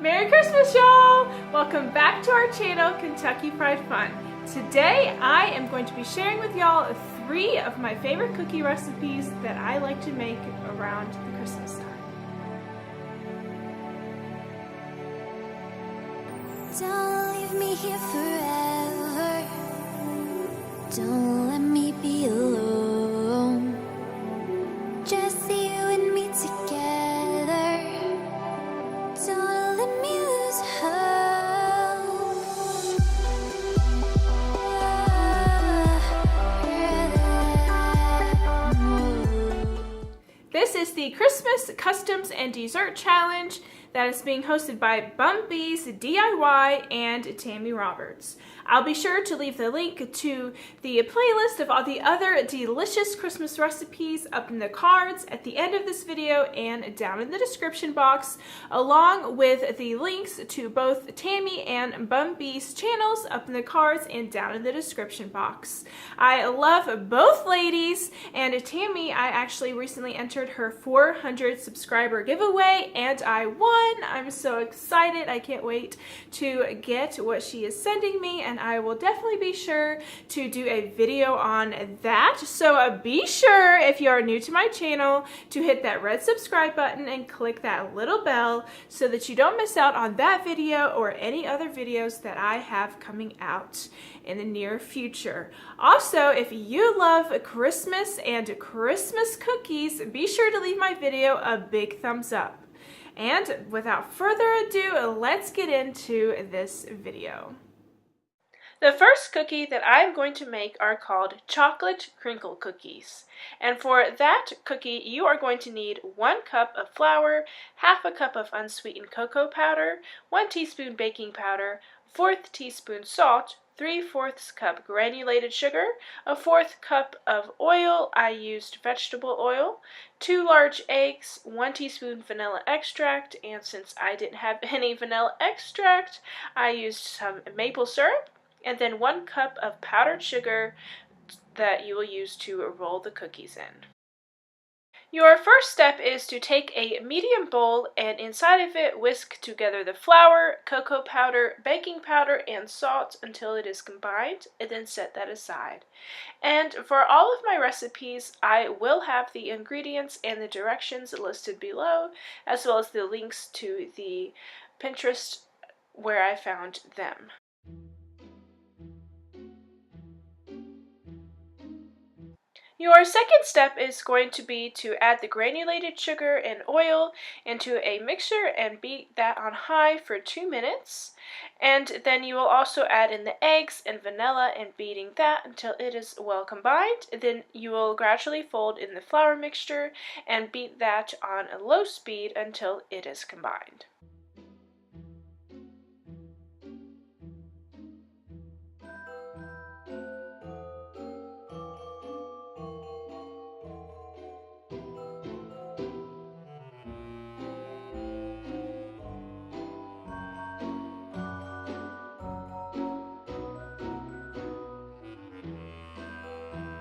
Merry Christmas, y'all! Welcome back to our channel, Kentucky Fried Fun. Today, I am going to be sharing with y'all 3 of my favorite cookie recipes that I like to make around the Christmas time. Don't leave me here forever. Don't let me be alone. Just you and me together. Don't let me lose hope. This is the Christmas Customs and Dessert Challenge that is being hosted by Bumbee's DIY and Tammy Roberts. I'll be sure to leave the link to the playlist of all the other delicious Christmas recipes up in the cards at the end of this video and down in the description box, along with the links to both Tammy and Bumbee's channels up in the cards and down in the description box. I love both ladies, and Tammy, I actually recently entered her 400 subscriber giveaway and I won. I'm so excited. I can't wait to get what she is sending me, and I will definitely be sure to do a video on that. So be sure, if you are new to my channel, to hit that red subscribe button and click that little bell so that you don't miss out on that video or any other videos that I have coming out in the near future. Also, if you love Christmas and Christmas cookies, be sure to leave my video a big thumbs up. And without further ado, let's get into this video. The first cookie that I'm going to make are called chocolate crinkle cookies. And for that cookie, you are going to need 1 cup of flour, half a cup of unsweetened cocoa powder, 1 teaspoon baking powder, 1/4 teaspoon salt, 3/4 cup granulated sugar, a 1/4 cup of oil, I used vegetable oil, 2 large eggs, 1 teaspoon vanilla extract, and since I didn't have any vanilla extract, I used some maple syrup, and then 1 cup of powdered sugar that you will use to roll the cookies in. Your first step is to take a medium bowl and inside of it whisk together the flour, cocoa powder, baking powder, and salt until it is combined, and then set that aside. And for all of my recipes, I will have the ingredients and the directions listed below, as well as the links to the Pinterest where I found them. Your second step is going to be to add the granulated sugar and oil into a mixer and beat that on high for 2 minutes. And then you will also add in the eggs and vanilla and beating that until it is well combined. Then you will gradually fold in the flour mixture and beat that on a low speed until it is combined.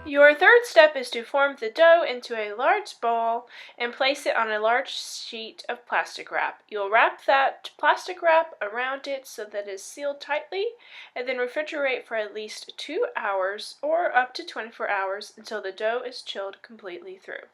Your third step is to form the dough into a large ball and place it on a large sheet of plastic wrap. You'll wrap that plastic wrap around it so that it is sealed tightly, and then refrigerate for at least 2 hours or up to 24 hours until the dough is chilled completely through.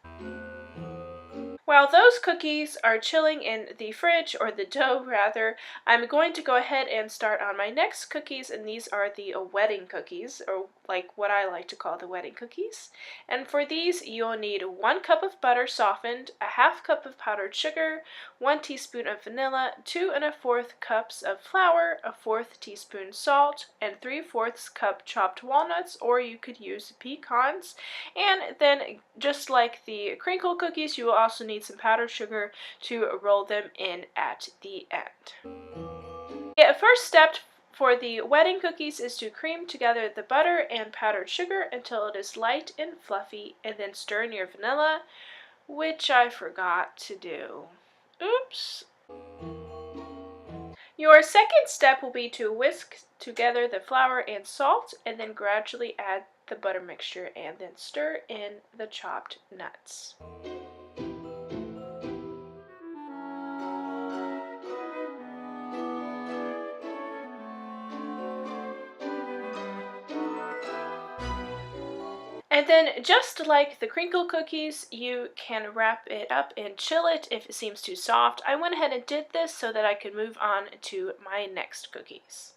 While those cookies are chilling in the fridge, or the dough rather, I'm going to go ahead and start on my next cookies, and these are the wedding cookies, or like what I like to call the wedding cookies. And for these, you'll need 1 cup of butter softened, a 1/2 cup of powdered sugar, 1 teaspoon of vanilla, 2 1/4 cups of flour, a 1/4 teaspoon salt, and 3/4 cup chopped walnuts, or you could use pecans. And then, just like the crinkle cookies, you will also need some powdered sugar to roll them in at the end. The first step for the wedding cookies is to cream together the butter and powdered sugar until it is light and fluffy, and then stir in your vanilla, which I forgot to do. Oops. Your second step will be to whisk together the flour and salt, and then gradually add the butter mixture and then stir in the chopped nuts. And then just like the crinkle cookies, you can wrap it up and chill it if it seems too soft. I went ahead and did this so that I could move on to my next cookies.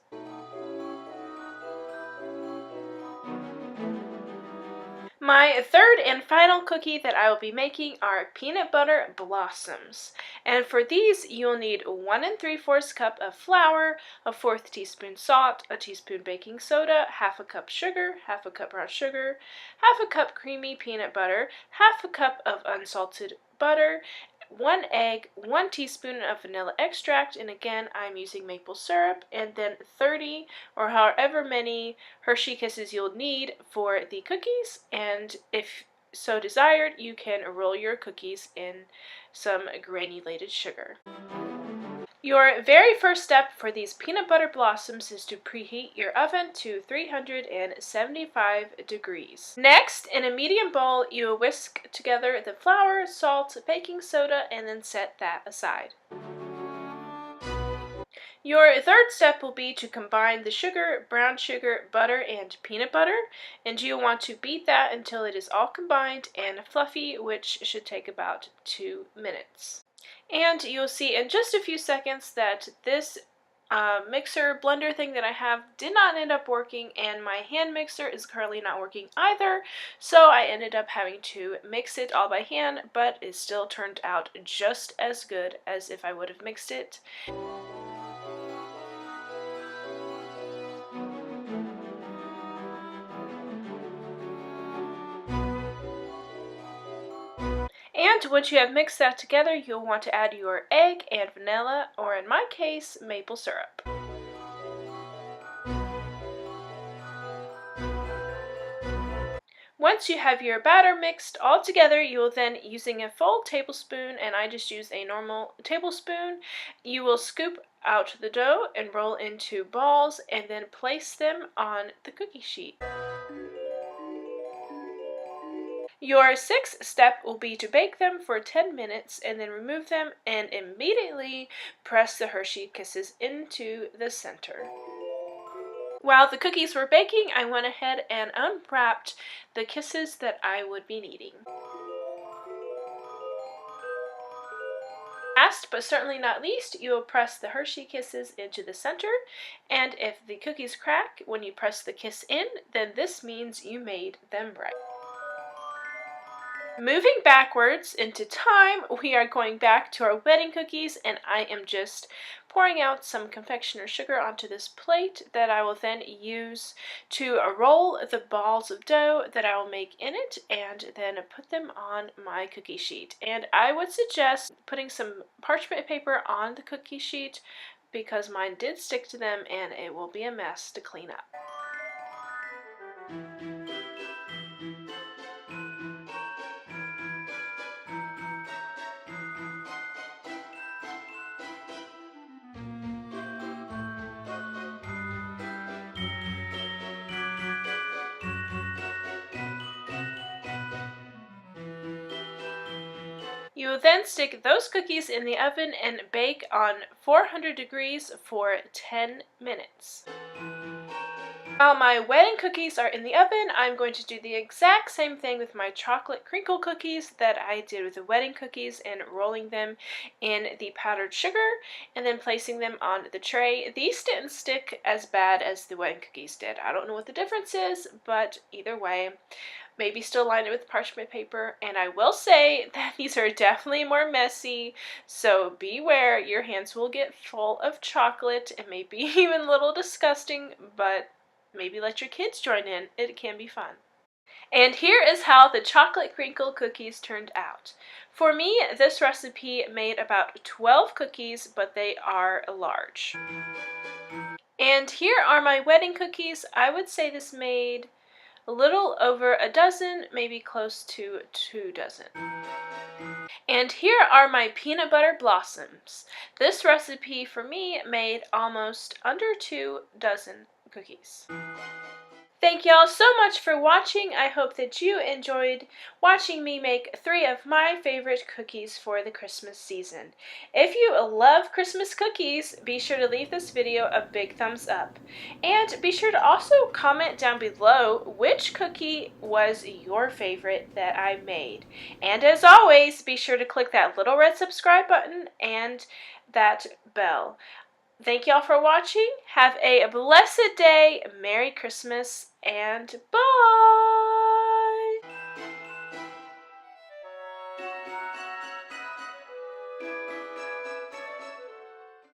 My third and final cookie that I will be making are peanut butter blossoms. And for these, you'll need 1 3/4 cup of flour, a 1/4 teaspoon salt, a teaspoon baking soda, 1/2 cup sugar, 1/2 cup brown sugar, 1/2 cup creamy peanut butter, 1/2 cup of unsalted butter, 1 egg, 1 teaspoon of vanilla extract, and again I'm using maple syrup, and then 30 or however many Hershey Kisses you'll need for the cookies, and if so desired, you can roll your cookies in some granulated sugar. Your very first step for these peanut butter blossoms is to preheat your oven to 375 degrees. Next, in a medium bowl, you will whisk together the flour, salt, baking soda, and then set that aside. Your third step will be to combine the sugar, brown sugar, butter, and peanut butter, and you'll want to beat that until it is all combined and fluffy, which should take about 2 minutes. And you'll see in just a few seconds that this mixer blender thing that I have did not end up working, and my hand mixer is currently not working either, so I ended up having to mix it all by hand, but it still turned out just as good as if I would have mixed it. And once you have mixed that together, you'll want to add your egg and vanilla, or in my case, maple syrup. Once you have your batter mixed all together, you will then, using a full tablespoon, and I just use a normal tablespoon, you will scoop out the dough and roll into balls and then place them on the cookie sheet. Your sixth step will be to bake them for 10 minutes and then remove them and immediately press the Hershey Kisses into the center. While the cookies were baking, I went ahead and unwrapped the kisses that I would be needing. Last but certainly not least, you will press the Hershey Kisses into the center, and if the cookies crack when you press the kiss in, then this means you made them right. Moving backwards into time, we are going back to our wedding cookies, and I am just pouring out some confectioner sugar onto this plate that I will then use to roll the balls of dough that I will make in it and then put them on my cookie sheet. And I would suggest putting some parchment paper on the cookie sheet because mine did stick to them and it will be a mess to clean up. You will then stick those cookies in the oven and bake on 400 degrees for 10 minutes. While my wedding cookies are in the oven, I'm going to do the exact same thing with my chocolate crinkle cookies that I did with the wedding cookies, and rolling them in the powdered sugar and then placing them on the tray. These didn't stick as bad as the wedding cookies did. I don't know what the difference is, but either way, maybe still line it with parchment paper. And I will say that these are definitely more messy, so beware, your hands will get full of chocolate and maybe even a little disgusting, but maybe let your kids join in. It can be fun. And here is how the chocolate crinkle cookies turned out. For me, this recipe made about 12 cookies, but they are large. And here are my wedding cookies. I would say this made a little over a dozen, maybe close to 2 dozen. And here are my peanut butter blossoms. This recipe for me made almost under 2 dozen cookies. Thank y'all so much for watching. I hope that you enjoyed watching me make 3 of my favorite cookies for the Christmas season. If you love Christmas cookies, be sure to leave this video a big thumbs up. And be sure to also comment down below which cookie was your favorite that I made. And as always, be sure to click that little red subscribe button and that bell. Thank y'all for watching. Have a blessed day. Merry Christmas and bye.